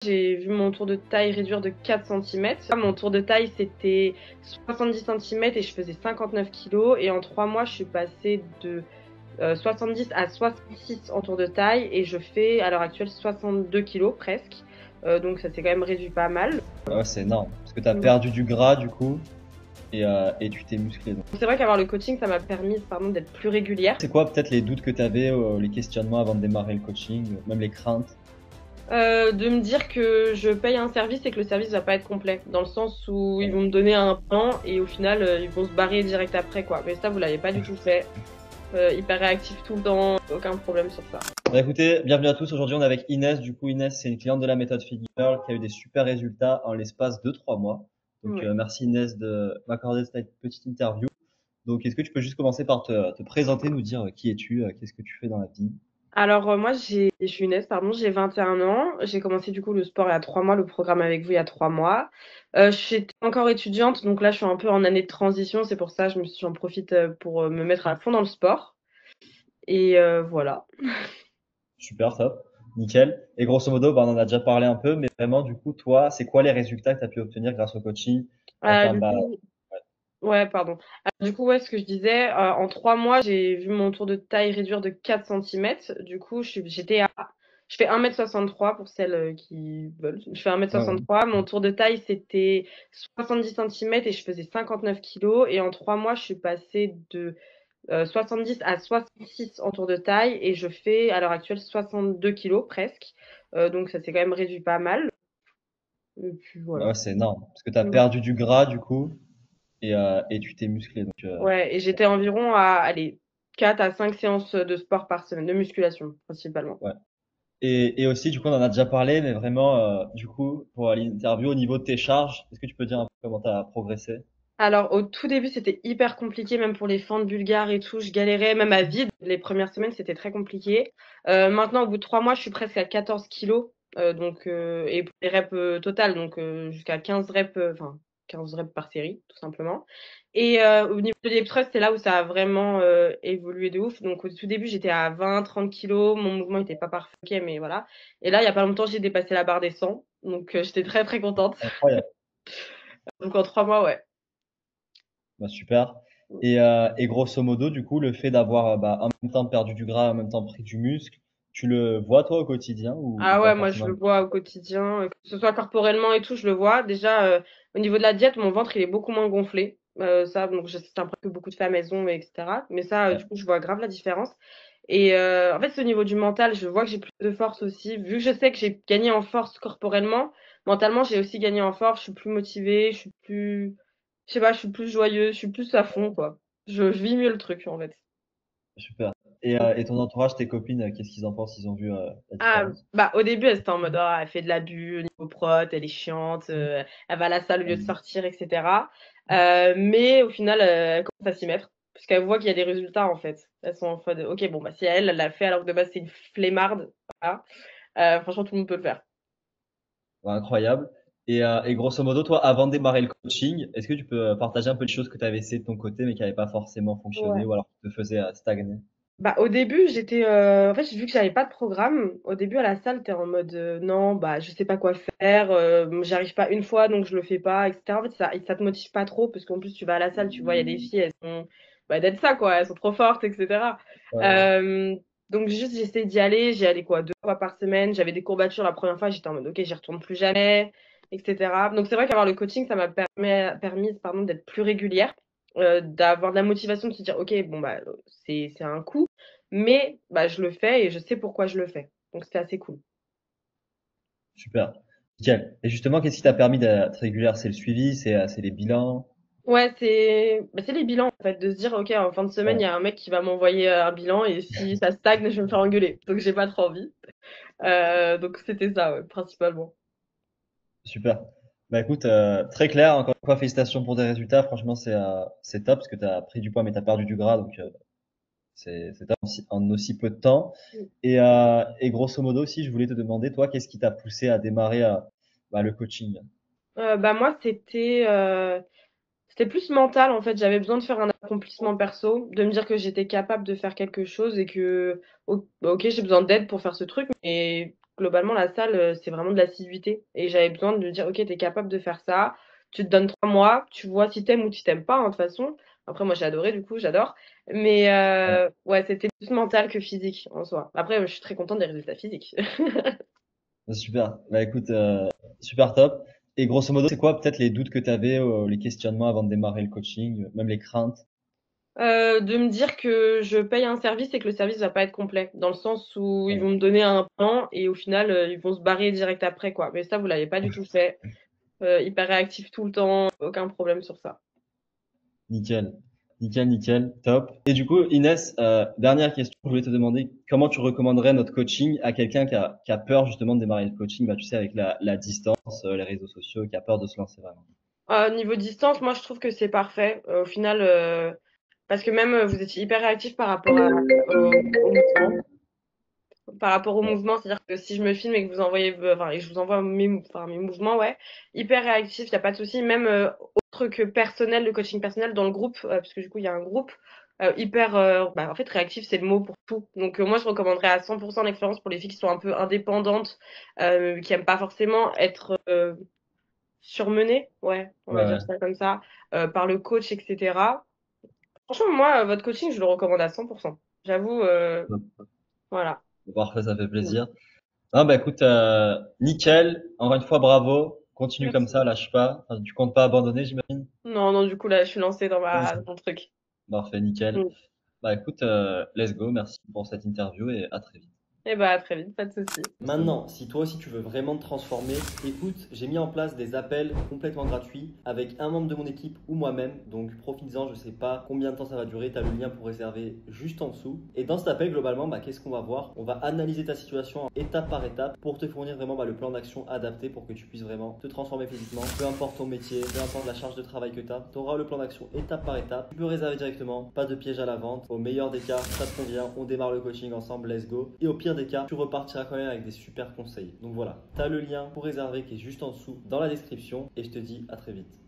J'ai vu mon tour de taille réduire de 4 centimètres. Mon tour de taille, c'était 70 centimètres et je faisais 59 kilos. Et en 3 mois, je suis passée de 70 à 66 en tour de taille et je fais à l'heure actuelle 62 kilos presque. Donc ça s'est quand même réduit pas mal. Ouais, c'est énorme. Parce que tu as perdu du gras du coup et tu t'es musclé. Donc. C'est vrai qu'avoir le coaching, ça m'a permis d'être plus régulière. C'est quoi peut-être les doutes que tu avais, les questionnements avant de démarrer le coaching, même les craintes? De me dire que je paye un service et que le service va pas être complet, dans le sens où ils vont me donner un plan et au final ils vont se barrer direct après quoi. Mais ça vous l'avez pas du tout fait. Hyper réactif tout le temps, aucun problème sur ça. Bah écoutez, bienvenue à tous. Aujourd'hui on est avec Inès. Du coup Inès c'est une cliente de la méthode Fit Girl qui a eu des super résultats en l'espace de 3 mois. Donc Ouais. merci Inès de m'accorder cette petite interview. Donc est-ce que tu peux juste commencer par te présenter, nous dire qui es-tu, qu'est-ce que tu fais dans la vie? Alors moi je suis Inès, pardon, j'ai 21 ans. J'ai commencé du coup le sport il y a 3 mois, le programme avec vous il y a 3 mois. J'étais encore étudiante, donc là je suis un peu en année de transition, c'est pour ça j'en profite pour me mettre à fond dans le sport. Et voilà. Super, top, nickel. Et grosso modo, bah, on en a déjà parlé un peu, mais vraiment du coup toi, c'est quoi les résultats que tu as pu obtenir grâce au coaching en termes Du bah, coup, ouais, pardon. Du coup, ouais, ce que je disais, en 3 mois, j'ai vu mon tour de taille réduire de 4 centimètres. Du coup, je fais 1,63 m pour celles qui veulent. Je fais ouais, ouais. 1,63 m. Mon tour de taille, c'était 70 centimètres et je faisais 59 kilos. Et en 3 mois, je suis passée de 70 à 66 en tour de taille et je fais à l'heure actuelle 62 kilos presque. Donc ça s'est quand même réduit pas mal. Et puis voilà. Ouais, c'est énorme. Parce que tu as perdu du gras du coup et tu t'es musclé. Donc, Ouais, et j'étais environ à, allez, 4 à 5 séances de sport par semaine, de musculation principalement. ouais. Et aussi, du coup, on en a déjà parlé, mais vraiment, du coup, pour l'interview, au niveau de tes charges, est-ce que tu peux dire un peu comment tu as progressé? Alors au tout début, c'était hyper compliqué, même pour les fentes bulgares et tout, je galérais, même à vide. Les premières semaines, c'était très compliqué. Maintenant, au bout de 3 mois, je suis presque à 14 kilos. Et pour les reps totales, donc jusqu'à 15 reps, 15 reps par série, tout simplement. Et au niveau des thrusts, c'est là où ça a vraiment évolué de ouf. Donc au tout début, j'étais à 20, 30 kilos, mon mouvement était pas parfait, ok, mais voilà. Et là, il y a pas longtemps, j'ai dépassé la barre des 100, donc j'étais très très contente. Incroyable. Donc en 3 mois, ouais. Bah, super. Et grosso modo, du coup, le fait d'avoir bah, en même temps perdu du gras, en même temps pris du muscle, tu le vois toi au quotidien ou Ah pas ouais, moi je forcément? le vois au quotidien, que ce soit corporellement et tout, je le vois. Déjà, au niveau de la diète, mon ventre il est beaucoup moins gonflé. Ça, donc c'est un truc que beaucoup de femmes elles ont, etc. Mais ça, Ouais. du coup, je vois grave la différence. Et en fait, c'est au niveau du mental, je vois que j'ai plus de force aussi. Vu que je sais que j'ai gagné en force corporellement, mentalement, j'ai aussi gagné en force. Je suis plus motivée, je sais pas, je suis plus joyeuse, je suis plus à fond, quoi. Je vis mieux le truc, en fait. Super. Et ton entourage, tes copines, qu'est-ce qu'ils en pensent? Ils ont vu la Ah, différence? bah, au début, elle était en mode: «Ah, elle fait de l'abus au niveau prot, elle est chiante, elle va à la salle au lieu de sortir et cetera». Mais au final, elle commence à s'y mettre parce qu'elle voit qu'il y a des résultats, en fait. Elles sont en mode: «OK, bon, bah, si elle l'a fait alors que de base c'est une flemmarde, voilà, franchement tout le monde peut le faire». Ouais, incroyable. Et grosso modo, toi, avant de démarrer le coaching, est-ce que tu peux partager un peu les choses que tu avais essayé de ton côté, mais qui n'avaient pas forcément fonctionné Ouais. ou alors qui te faisaient stagner? Bah, au début, en fait, vu que j'avais pas de programme, au début à la salle, tu es en mode, «Non, bah, je sais pas quoi faire, j'y arrive pas une fois donc je le fais pas» et cetera. En fait, ça te motive pas trop parce qu'en plus tu vas à la salle, tu vois, il y a des filles, elles sont, bah, d'être ça quoi, elles sont trop fortes et cetera. Ouais, Hem, donc juste j'essaie d'y aller, j'y allais quoi, 2 fois par semaine. J'avais des courbatures la première fois, j'étais en mode: «OK, j'y retourne plus jamais» et cetera. Donc c'est vrai qu'avoir le coaching, ça m'a permis, pardon, d'être plus régulière, d'avoir de la motivation, de se dire: «OK, bon, bah, c'est un coût, mais bah, je le fais et je sais pourquoi je le fais. Donc c'était assez cool. super. Nickel. Et justement, qu'est-ce qui t'a permis d'être régulière? C'est le suivi, c'est les bilans? Ouais, c'est les bilans en fait, de se dire: «OK, en fin de semaine, il y Ouais, a un mec qui va m'envoyer, un bilan et si ça stagne, je vais me faire engueuler». Donc j'ai pas trop envie. Donc c'était ça, ouais, principalement. super. Bah écoute, très clair. Encore une fois, félicitations pour tes résultats. Franchement, c'est top parce que tu as pris du poids, mais tu as perdu du gras, donc c'est top en aussi peu de temps. Mmh. Et grosso modo aussi, je voulais te demander, toi, qu'est-ce qui t'a poussé à démarrer bah, le coaching? Bah, moi, c'était plus mental en fait. J'avais besoin de faire un accomplissement perso, de me dire que j'étais capable de faire quelque chose et que, OK, j'ai besoin d'aide pour faire ce truc, mais globalement, la salle, c'est vraiment de l'assiduité et j'avais besoin de me dire: «OK, tu es capable de faire ça, tu te donnes 3 mois, tu vois si tu aimes ou si tu aimes pas, hein, de toute façon». Après moi j'ai adoré du coup, j'adore. Mais ouais, c'était plus mental que physique en soi. Après, je suis très contente des résultats physiques. Super. Bah écoute, super top. Et grosso modo, c'est quoi peut-être les doutes que tu avais, les questionnements avant de démarrer le coaching, même les craintes? De me dire que je paye un service et que le service va pas être complet. Dans le sens où ils Ouais. vont me donner un plan et au final, ils vont se barrer direct après, quoi. Mais ça, vous l'avez pas du tout fait. Hyper réactif tout le temps, aucun problème sur ça. Nickel. Nickel, nickel. Top. Et du coup, Inès, dernière question, je voulais te demander comment tu recommanderais notre coaching à quelqu'un qui a peur justement de démarrer le coaching, bah, tu sais, avec la distance, les réseaux sociaux, qui a peur de se lancer vraiment. Niveau distance, moi, je trouve que c'est parfait. Au final, parce que même, vous étiez hyper réactif au mouvement. Par rapport au Ouais. mouvement, c'est-à-dire que si je me filme et que vous envoyez, enfin, et que je vous envoie mes mouvements, ouais, hyper réactif, il y a pas de souci. Même autre que personnel, le coaching personnel dans le groupe, parce que du coup il y a un groupe hyper, bah, en fait réactif c'est le mot pour tout. Donc moi je recommanderais à 100% l'expérience pour les filles qui sont un peu indépendantes, qui aiment pas forcément être surmenées, ouais, on va dire Ouais. ça comme ça, par le coach, etc. Franchement, moi, votre coaching, je le recommande à 100%. J'avoue, Ouais. voilà. Parfait, ça fait plaisir. Ah, bah écoute, nickel. Encore une fois, bravo. Continue comme Merci. ça, lâche pas. Enfin, tu comptes pas abandonner, j'imagine? Non, non, du coup, là, je suis lancée dans mon truc. Parfait, nickel. Mm. Bah écoute, let's go. Merci pour cette interview et à très vite. Et bah, à très vite, pas de souci. Maintenant, si toi aussi tu veux vraiment te transformer, écoute, j'ai mis en place des appels complètement gratuits avec un membre de mon équipe ou moi-même. Donc profites-en, je sais pas combien de temps ça va durer, tu as le lien pour réserver juste en dessous. Et dans cet appel, globalement, qu'est-ce qu'on va voir? On va analyser ta situation étape par étape pour te fournir vraiment le plan d'action adapté pour que tu puisses vraiment te transformer physiquement. Peu importe ton métier, peu importe la charge de travail que tu as, tu auras le plan d'action étape par étape. Tu peux réserver directement, pas de piège à la vente. Au meilleur des cas, ça te convient, on démarre le coaching ensemble, let's go. Et au pire des cas, tu repartiras quand même avec des super conseils. Donc voilà, tu as le lien pour réserver qui est juste en dessous dans la description et je te dis à très vite.